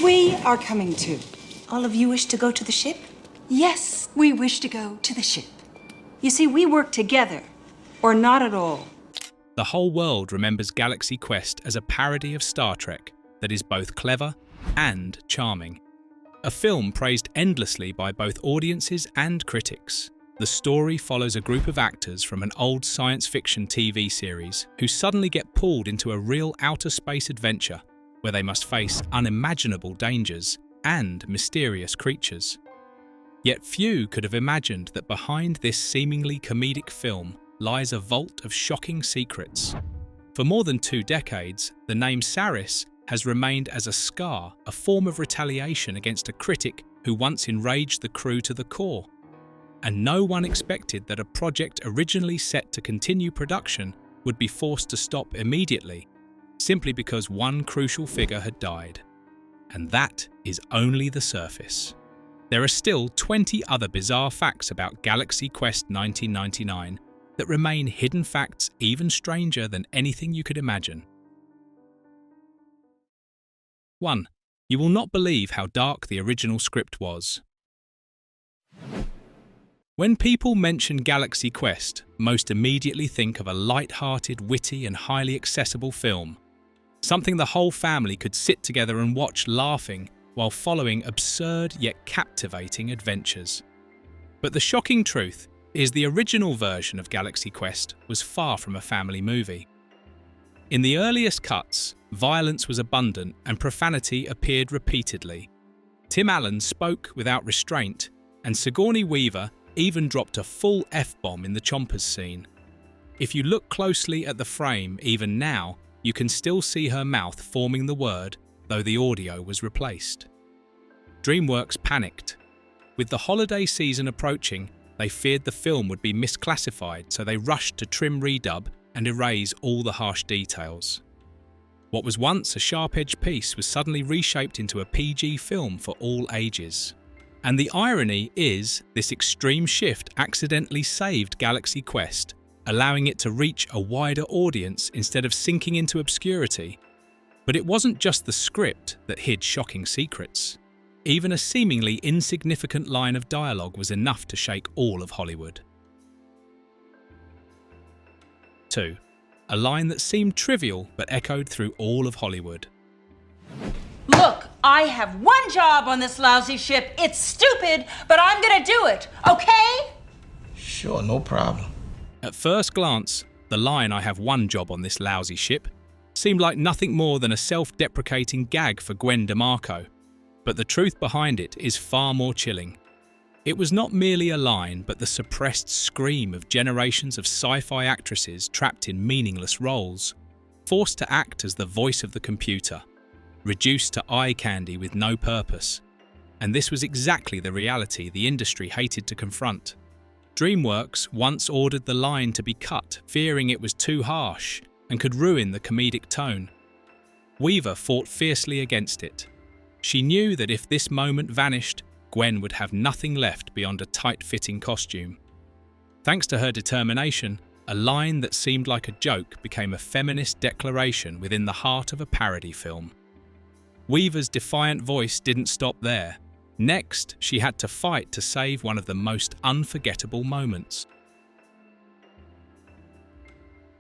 We are coming too. All of you wish to go to the ship? Yes, we wish to go to the ship. You see, we work together, or not at all. The whole world remembers Galaxy Quest as a parody of Star Trek that is both clever and charming. A film praised endlessly by both audiences and critics. The story follows a group of actors from an old science fiction TV series who suddenly get pulled into a real outer space adventure where they must face unimaginable dangers and mysterious creatures. Yet few could have imagined that behind this seemingly comedic film lies a vault of shocking secrets. For more than 2 decades, the name Saris has remained as a scar, a form of retaliation against a critic who once enraged the crew to the core. And no one expected that a project originally set to continue production would be forced to stop immediately, simply because one crucial figure had died. And that is only the surface. There are still 20 other bizarre facts about Galaxy Quest 1999 that remain hidden facts even stranger than anything you could imagine. 1. You will not believe how dark the original script was. When people mention Galaxy Quest, most immediately think of a light-hearted, witty and highly accessible film. Something the whole family could sit together and watch laughing while following absurd yet captivating adventures. But the shocking truth is the original version of Galaxy Quest was far from a family movie. In the earliest cuts, violence was abundant and profanity appeared repeatedly. Tim Allen spoke without restraint, and Sigourney Weaver even dropped a full F-bomb in the Chompers scene. If you look closely at the frame, even now, you can still see her mouth forming the word, though the audio was replaced. DreamWorks panicked. With the holiday season approaching, they feared the film would be misclassified, so they rushed to trim redub and erase all the harsh details. What was once a sharp-edged piece was suddenly reshaped into a PG film for all ages. And the irony is, this extreme shift accidentally saved Galaxy Quest, allowing it to reach a wider audience instead of sinking into obscurity. But it wasn't just the script that hid shocking secrets. Even a seemingly insignificant line of dialogue was enough to shake all of Hollywood. 2. A line that seemed trivial but echoed through all of Hollywood. Look, I have one job on this lousy ship. It's stupid, but I'm gonna do it, okay? Sure, no problem. At first glance, the line "I have one job on this lousy ship" seemed like nothing more than a self-deprecating gag for Gwen DeMarco. But the truth behind it is far more chilling. It was not merely a line, but the suppressed scream of generations of sci-fi actresses trapped in meaningless roles, forced to act as the voice of the computer, reduced to eye candy with no purpose. And this was exactly the reality the industry hated to confront. DreamWorks once ordered the line to be cut, fearing it was too harsh and could ruin the comedic tone. Weaver fought fiercely against it. She knew that if this moment vanished, Gwen would have nothing left beyond a tight-fitting costume. Thanks to her determination, a line that seemed like a joke became a feminist declaration within the heart of a parody film. Weaver's defiant voice didn't stop there. Next, she had to fight to save one of the most unforgettable moments.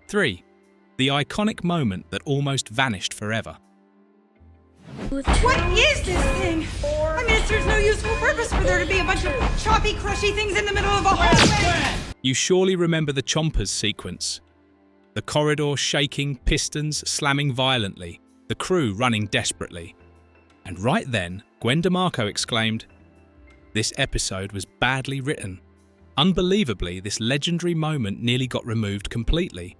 3. The iconic moment that almost vanished forever. What is this thing? I mean, it serves no useful purpose for there to be a bunch of choppy, crushy things in the middle of a hallway. You surely remember the Chompers sequence. The corridor shaking, pistons slamming violently, the crew running desperately. And right then, Gwen DeMarco exclaimed, "This episode was badly written." Unbelievably, this legendary moment nearly got removed completely.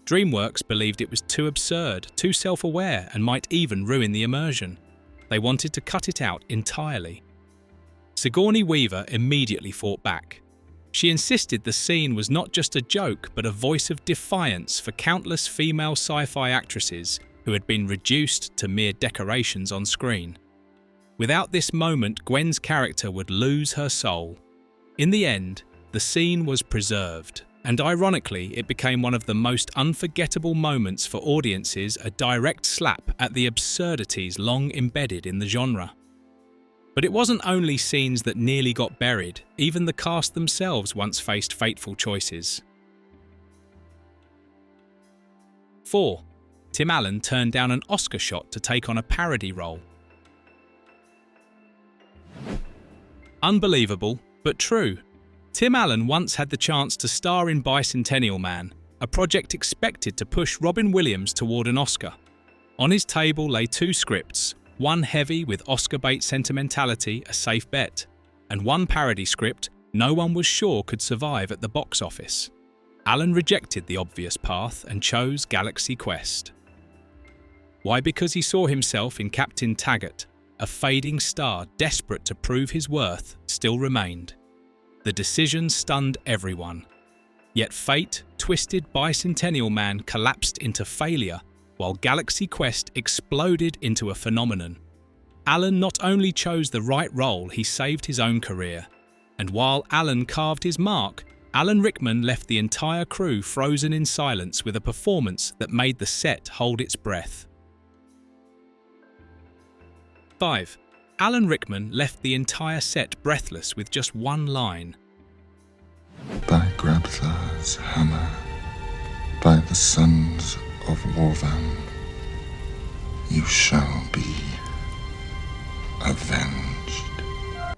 DreamWorks believed it was too absurd, too self-aware, and might even ruin the immersion. They wanted to cut it out entirely. Sigourney Weaver immediately fought back. She insisted the scene was not just a joke, but a voice of defiance for countless female sci-fi actresses who had been reduced to mere decorations on screen. Without this moment, Gwen's character would lose her soul. In the end, the scene was preserved, And ironically, it became one of the most unforgettable moments for audiences, a direct slap at the absurdities long embedded in the genre. But it wasn't only scenes that nearly got buried, even the cast themselves once faced fateful choices. 4. Tim Allen turned down an Oscar shot to take on a parody role. Unbelievable, but true. Tim Allen once had the chance to star in Bicentennial Man, a project expected to push Robin Williams toward an Oscar. On his table lay 2 scripts, one heavy with Oscar bait sentimentality, a safe bet, and one parody script no one was sure could survive at the box office. Allen rejected the obvious path and chose Galaxy Quest. Why? Because he saw himself in Captain Taggart, a fading star desperate to prove his worth still remained. The decision stunned everyone. Yet fate twisted Bicentennial Man collapsed into failure, while Galaxy Quest exploded into a phenomenon. Allen not only chose the right role, he saved his own career. And while Allen carved his mark, Alan Rickman left the entire crew frozen in silence with a performance that made the set hold its breath. 5. Alan Rickman left the entire set breathless with just one line. By gravitas hammer, by the sons of Warvan, you shall be avenged.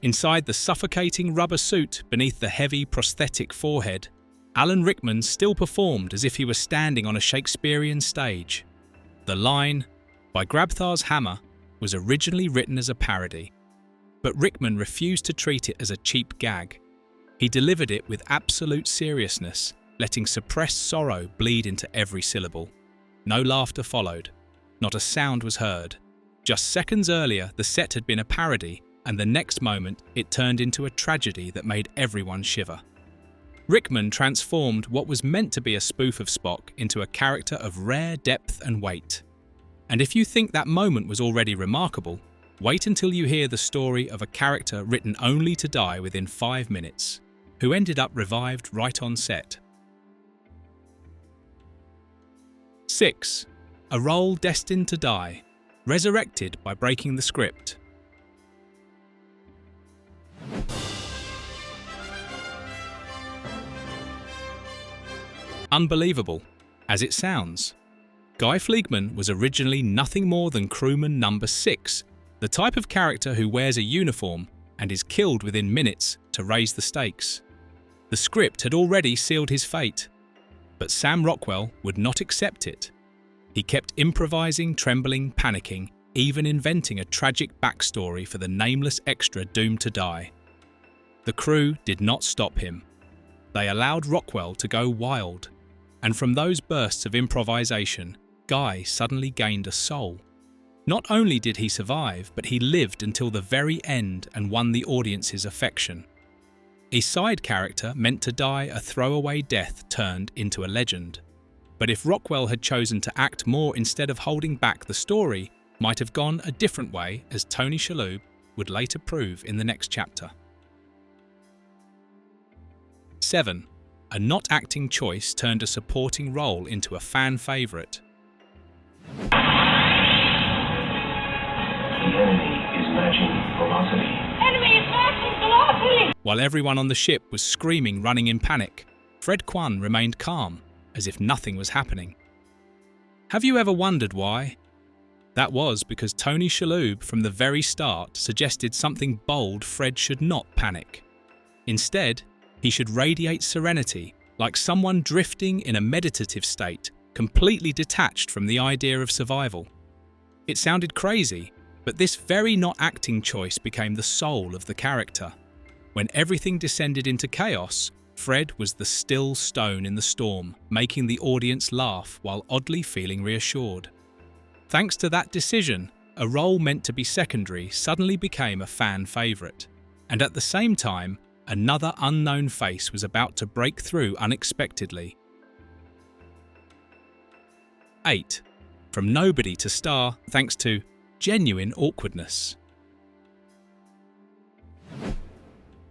Inside the suffocating rubber suit beneath the heavy prosthetic forehead, Alan Rickman still performed as if he were standing on a Shakespearean stage. The line, by Grabthar's hammer, was originally written as a parody, but Rickman refused to treat it as a cheap gag. He delivered it with absolute seriousness, letting suppressed sorrow bleed into every syllable. No laughter followed. Not a sound was heard. Just seconds earlier, the set had been a parody, and the next moment, it turned into a tragedy that made everyone shiver. Rickman transformed what was meant to be a spoof of Spock into a character of rare depth and weight. And if you think that moment was already remarkable, wait until you hear the story of a character written only to die within 5 minutes, who ended up revived right on set. 6. A role destined to die, resurrected by breaking the script. Unbelievable, as it sounds. Guy Fleegman was originally nothing more than crewman number 6, the type of character who wears a uniform and is killed within minutes to raise the stakes. The script had already sealed his fate, but Sam Rockwell would not accept it. He kept improvising, trembling, panicking, even inventing a tragic backstory for the nameless extra doomed to die. The crew did not stop him. They allowed Rockwell to go wild, and from those bursts of improvisation, Guy suddenly gained a soul. Not only did he survive, but he lived until the very end and won the audience's affection. A side character meant to die a throwaway death turned into a legend. But if Rockwell had chosen to act more instead of holding back, the story might have gone a different way, as Tony Shalhoub would later prove in the next chapter. 7. A not acting choice turned a supporting role into a fan favourite. The enemy is matching velocity. Enemy is matching velocity! While everyone on the ship was screaming, running in panic, Fred Kwan remained calm, as if nothing was happening. Have you ever wondered why? That was because Tony Shalhoub from the very start suggested something bold: Fred should not panic. Instead, he should radiate serenity, like someone drifting in a meditative state, completely detached from the idea of survival. It sounded crazy, but this very not acting choice became the soul of the character. When everything descended into chaos, Fred was the still stone in the storm, making the audience laugh while oddly feeling reassured. Thanks to that decision, a role meant to be secondary suddenly became a fan favourite. And at the same time, another unknown face was about to break through unexpectedly. 8. From nobody to star thanks to genuine awkwardness.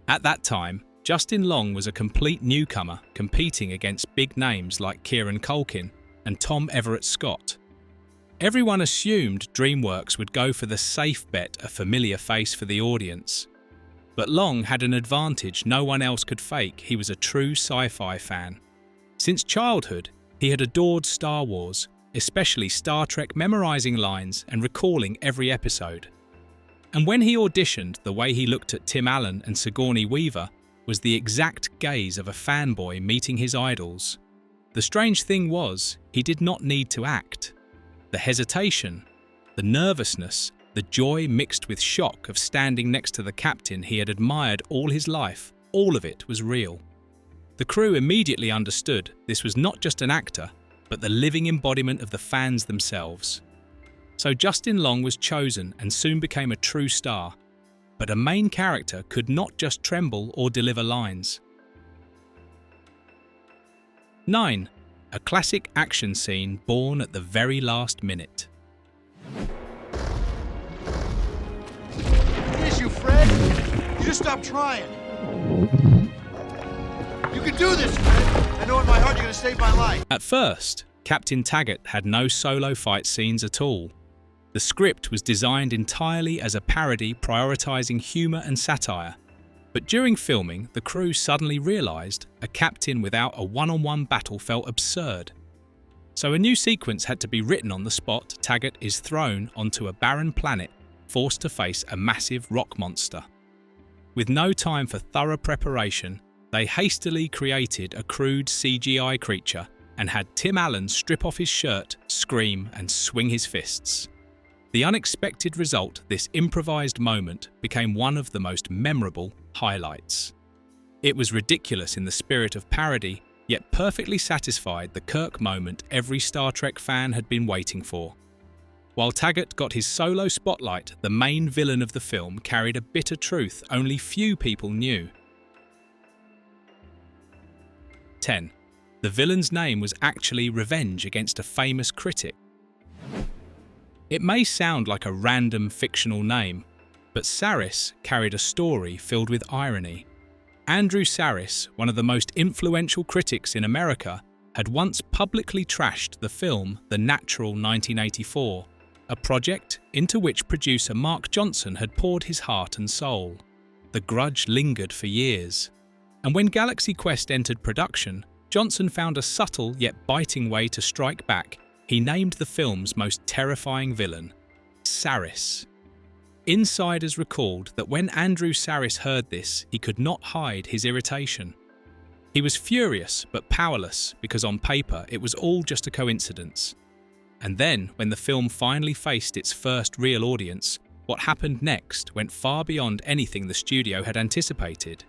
At that time, Justin Long was a complete newcomer competing against big names like Kieran Culkin and Tom Everett Scott. Everyone assumed DreamWorks would go for the safe bet, a familiar face for the audience. But Long had an advantage no one else could fake. He was a true sci-fi fan. Since childhood, he had adored Star Wars, especially Star Trek, memorizing lines and recalling every episode. And when he auditioned, the way he looked at Tim Allen and Sigourney Weaver was the exact gaze of a fanboy meeting his idols. The strange thing was, he did not need to act. The hesitation, the nervousness, the joy mixed with shock of standing next to the captain he had admired all his life, all of it was real. The crew immediately understood this was not just an actor, but the living embodiment of the fans themselves. So Justin Long was chosen and soon became a true star. But a main character could not just tremble or deliver lines. 9. A classic action scene born at the very last minute. Here's you, Fred. You just stop trying. You can do this, Fred. I know in my heart you're going to save my life. At first, Captain Taggart had no solo fight scenes at all. The script was designed entirely as a parody prioritizing humor and satire. But during filming, the crew suddenly realized a captain without a one-on-one battle felt absurd. So a new sequence had to be written on the spot. Taggart is thrown onto a barren planet, forced to face a massive rock monster. With no time for thorough preparation, they hastily created a crude CGI creature and had Tim Allen strip off his shirt, scream, and swing his fists. The unexpected result, this improvised moment, became one of the most memorable highlights. It was ridiculous in the spirit of parody, yet perfectly satisfied the Kirk moment every Star Trek fan had been waiting for. While Taggart got his solo spotlight, the main villain of the film carried a bitter truth only few people knew. 10. The villain's name was actually revenge against a famous critic. It may sound like a random fictional name, but Saris carried a story filled with irony. Andrew Saris, one of the most influential critics in America, had once publicly trashed the film The Natural 1984, a project into which producer Mark Johnson had poured his heart and soul. The grudge lingered for years. And when Galaxy Quest entered production, Johnson found a subtle yet biting way to strike back. He named the film's most terrifying villain, Saris. Insiders recalled that when Andrew Saris heard this, he could not hide his irritation. He was furious but powerless because on paper it was all just a coincidence. And then, when the film finally faced its first real audience, what happened next went far beyond anything the studio had anticipated.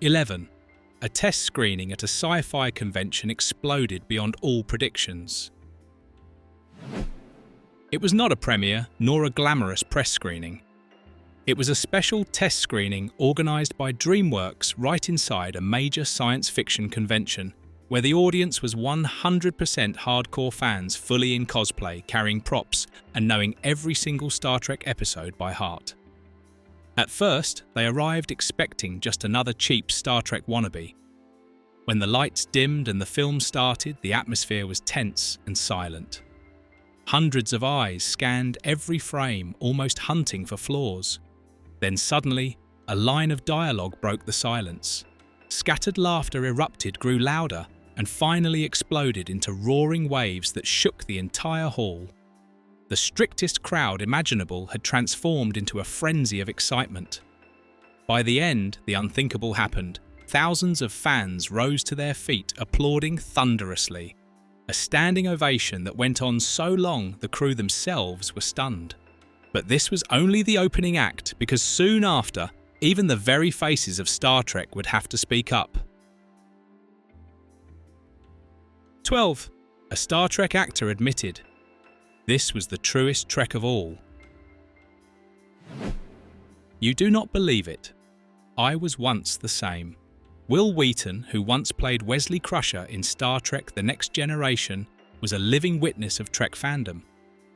11. A test screening at a sci-fi convention exploded beyond all predictions. It was not a premiere, nor a glamorous press screening. It was a special test screening organised by DreamWorks right inside a major science fiction convention, where the audience was 100% hardcore fans fully in cosplay, carrying props, and knowing every single Star Trek episode by heart. At first, they arrived expecting just another cheap Star Trek wannabe. When the lights dimmed and the film started, the atmosphere was tense and silent. Hundreds of eyes scanned every frame, almost hunting for flaws. Then suddenly, a line of dialogue broke the silence. Scattered laughter erupted, grew louder, and finally exploded into roaring waves that shook the entire hall. The strictest crowd imaginable had transformed into a frenzy of excitement. By the end, the unthinkable happened. Thousands of fans rose to their feet, applauding thunderously. A standing ovation that went on so long the crew themselves were stunned. But this was only the opening act, because soon after, even the very faces of Star Trek would have to speak up. 12. A Star Trek actor admitted, "This was the truest Trek of all." You do not believe it. I was once the same. Will Wheaton, who once played Wesley Crusher in Star Trek The Next Generation, was a living witness of Trek fandom.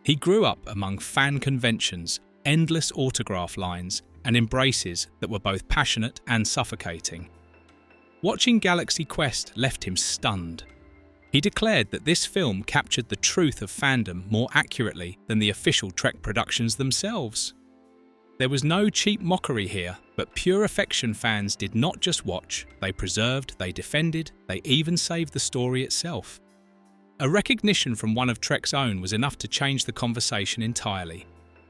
He grew up among fan conventions, endless autograph lines, and embraces that were both passionate and suffocating. Watching Galaxy Quest left him stunned. He declared that this film captured the truth of fandom more accurately than the official Trek productions themselves. There was no cheap mockery here, but pure affection fans did not just watch, they preserved, they defended, they even saved the story itself. A recognition from one of Trek's own was enough to change the conversation entirely,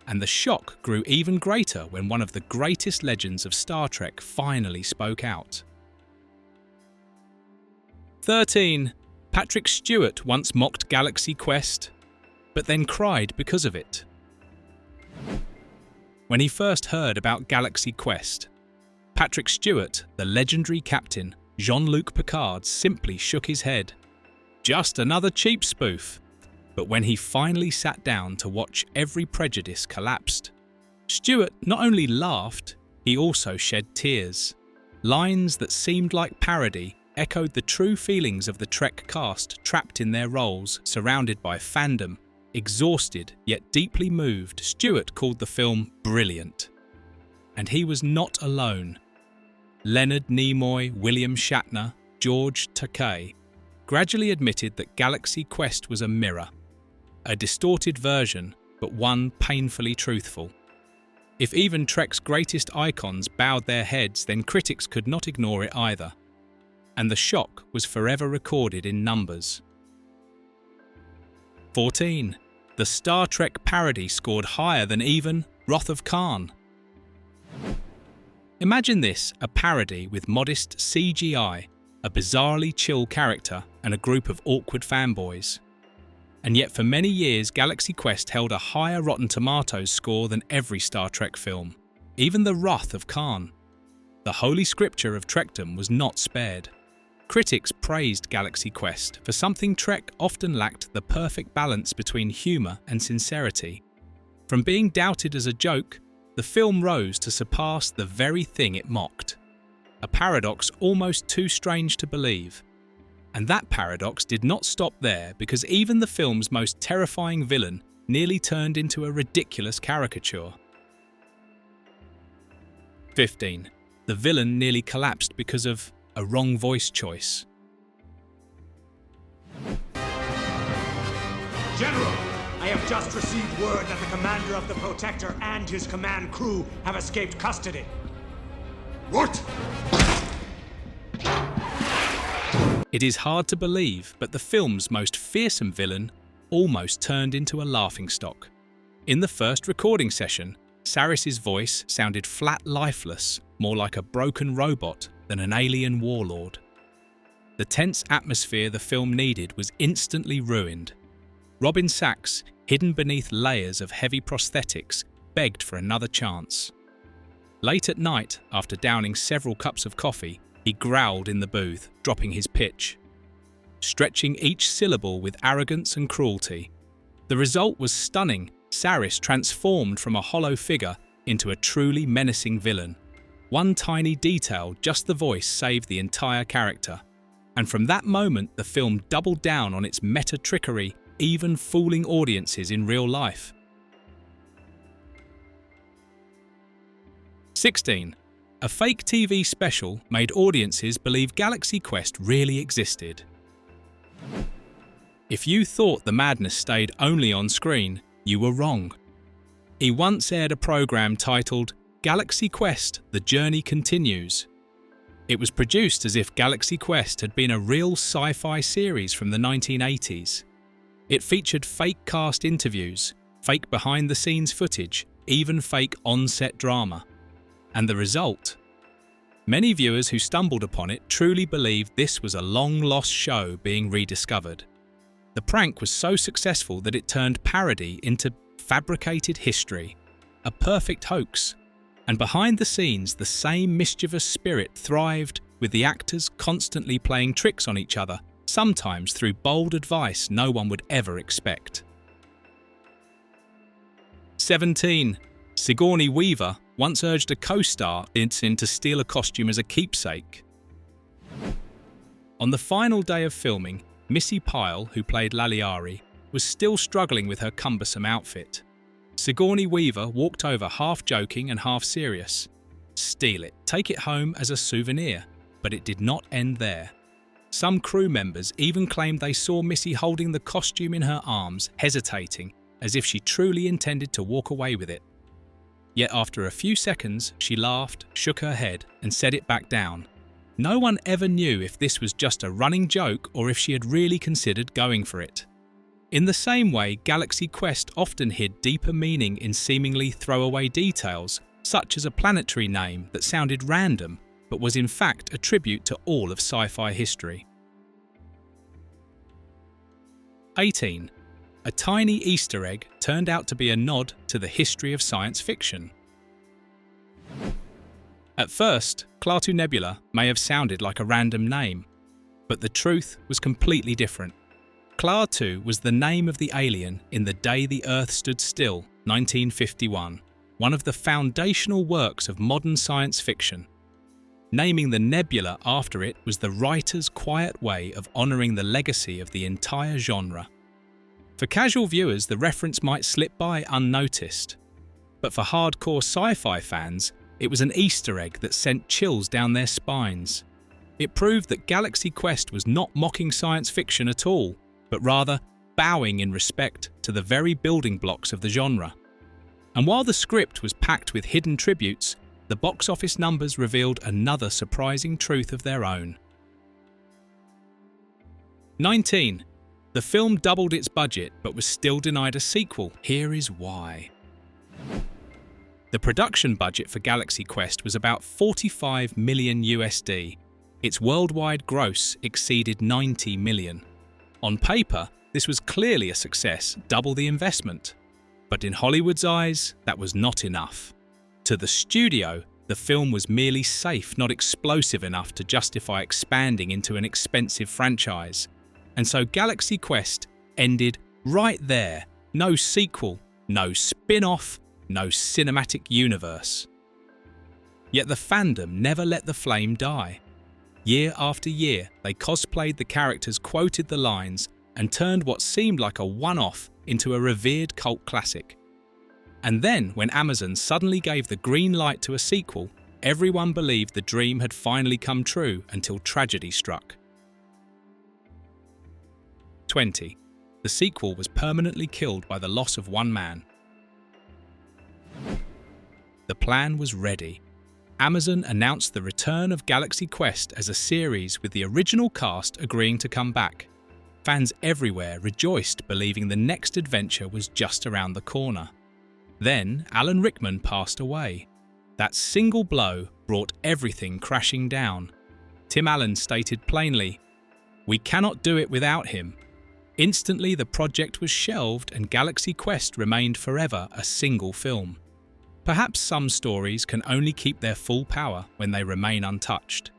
and the shock grew even greater when one of the greatest legends of Star Trek finally spoke out. 13. Patrick Stewart once mocked Galaxy Quest, but then cried because of it. When he first heard about Galaxy Quest, Patrick Stewart, the legendary captain, Jean-Luc Picard, simply shook his head. Just another cheap spoof. But when he finally sat down to watch every prejudice collapsed, Stewart not only laughed, he also shed tears. Lines that seemed like parody echoed the true feelings of the Trek cast trapped in their roles, surrounded by fandom. Exhausted yet deeply moved, Stewart called the film brilliant. And he was not alone. Leonard Nimoy, William Shatner, George Takei gradually admitted that Galaxy Quest was a mirror. A distorted version, but one painfully truthful. If even Trek's greatest icons bowed their heads, then critics could not ignore it either. And the shock was forever recorded in numbers. 14. The Star Trek parody scored higher than even Wrath of Khan. Imagine this, a parody with modest CGI, a bizarrely chill character, and a group of awkward fanboys. And yet for many years, Galaxy Quest held a higher Rotten Tomatoes score than every Star Trek film, even the Wrath of Khan. The holy scripture of Trekdom was not spared. Critics praised Galaxy Quest for something Trek often lacked: the perfect balance between humour and sincerity. From being doubted as a joke, the film rose to surpass the very thing it mocked. A paradox almost too strange to believe. And that paradox did not stop there, because even the film's most terrifying villain nearly turned into a ridiculous caricature. 15. The villain nearly collapsed because of a wrong voice choice. General, I have just received word that the commander of the Protector and his command crew have escaped custody. What? It is hard to believe, but the film's most fearsome villain almost turned into a laughingstock. In the first recording session, Saris's voice sounded flat lifeless, more like a broken robot than an alien warlord. The tense atmosphere the film needed was instantly ruined. Robin Sachs, hidden beneath layers of heavy prosthetics, begged for another chance. Late at night, after downing several cups of coffee, he growled in the booth, dropping his pitch, stretching each syllable with arrogance and cruelty. The result was stunning. Saris transformed from a hollow figure into a truly menacing villain. One tiny detail, just the voice, saved the entire character. And from that moment, the film doubled down on its meta trickery, even fooling audiences in real life. 16. A fake TV special made audiences believe Galaxy Quest really existed. If you thought the madness stayed only on screen, you were wrong. He once aired a program titled Galaxy Quest: The Journey Continues. It was produced as if Galaxy Quest had been a real sci-fi series from the 1980s. It featured fake cast interviews, fake behind-the-scenes footage, even fake on-set drama. And the result? Many viewers who stumbled upon it truly believed this was a long-lost show being rediscovered. The prank was so successful that it turned parody into fabricated history, a perfect hoax. And behind the scenes, the same mischievous spirit thrived, with the actors constantly playing tricks on each other, sometimes through bold advice no one would ever expect. 17. Sigourney Weaver once urged a co-star to steal a costume as a keepsake. On the final day of filming, Missy Pyle, who played Laliari, was still struggling with her cumbersome outfit. Sigourney Weaver walked over half joking and half serious. Steal it, take it home as a souvenir. But it did not end there. Some crew members even claimed they saw Missy holding the costume in her arms, hesitating, as if she truly intended to walk away with it. Yet after a few seconds, she laughed, shook her head, and set it back down. No one ever knew if this was just a running joke or if she had really considered going for it. In the same way, Galaxy Quest often hid deeper meaning in seemingly throwaway details, such as a planetary name that sounded random, but was in fact a tribute to all of sci-fi history. 18. A tiny Easter egg turned out to be a nod to the history of science fiction. At first, Klaatu Nebula may have sounded like a random name, but the truth was completely different. Klaatu was the name of the alien in The Day the Earth Stood Still, 1951, one of the foundational works of modern science fiction. Naming the nebula after it was the writer's quiet way of honouring the legacy of the entire genre. For casual viewers, the reference might slip by unnoticed. But for hardcore sci-fi fans, it was an Easter egg that sent chills down their spines. It proved that Galaxy Quest was not mocking science fiction at all, but rather bowing in respect to the very building blocks of the genre. And while the script was packed with hidden tributes, the box office numbers revealed another surprising truth of their own. 19. The film doubled its budget but was still denied a sequel. Here is why. The production budget for Galaxy Quest was about $45 million USD. Its worldwide gross exceeded $90 million. On paper, this was clearly a success, double the investment. But in Hollywood's eyes, that was not enough. To the studio, the film was merely safe, not explosive enough to justify expanding into an expensive franchise. And so Galaxy Quest ended right there. No sequel, no spin-off, no cinematic universe. Yet the fandom never let the flame die. Year after year, they cosplayed the characters, quoted the lines, and turned what seemed like a one-off into a revered cult classic. And then, when Amazon suddenly gave the green light to a sequel, everyone believed the dream had finally come true until tragedy struck. 20. The sequel was permanently killed by the loss of one man. The plan was ready. Amazon announced the return of Galaxy Quest as a series with the original cast agreeing to come back. Fans everywhere rejoiced, believing the next adventure was just around the corner. Then Alan Rickman passed away. That single blow brought everything crashing down. Tim Allen stated plainly, "We cannot do it without him." Instantly the project was shelved and Galaxy Quest remained forever a single film. Perhaps some stories can only keep their full power when they remain untouched.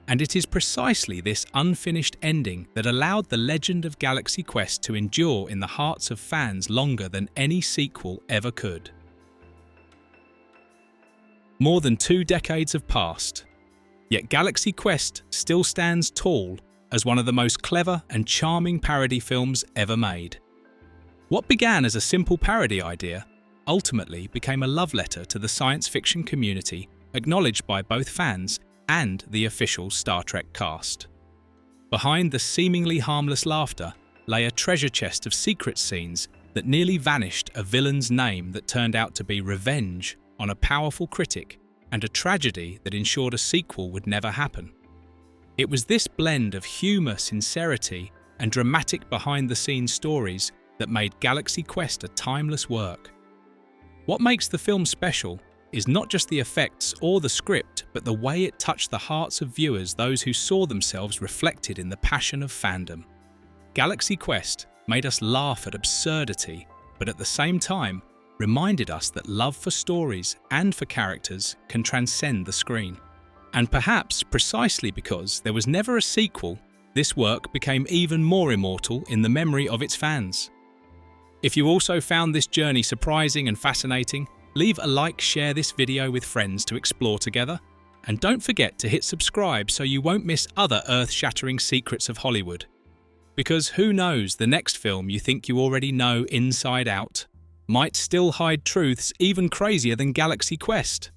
And it is precisely this unfinished ending that allowed the legend of Galaxy Quest to endure in the hearts of fans longer than any sequel ever could. More than 2 decades have passed, yet Galaxy Quest still stands tall as one of the most clever and charming parody films ever made. What began as a simple parody idea ultimately became a love letter to the science fiction community, acknowledged by both fans and the official Star Trek cast. Behind the seemingly harmless laughter lay a treasure chest of secret scenes that nearly vanished, a villain's name that turned out to be revenge on a powerful critic, and a tragedy that ensured a sequel would never happen. It was this blend of humour, sincerity, and dramatic behind-the-scenes stories that made Galaxy Quest a timeless work. What makes the film special is not just the effects or the script, but the way it touched the hearts of viewers, those who saw themselves reflected in the passion of fandom. Galaxy Quest made us laugh at absurdity, but at the same time reminded us that love for stories and for characters can transcend the screen. And perhaps precisely because there was never a sequel, this work became even more immortal in the memory of its fans. If you also found this journey surprising and fascinating, leave a like, share this video with friends to explore together, and don't forget to hit subscribe so you won't miss other earth-shattering secrets of Hollywood. Because who knows, the next film you think you already know inside out might still hide truths even crazier than Galaxy Quest.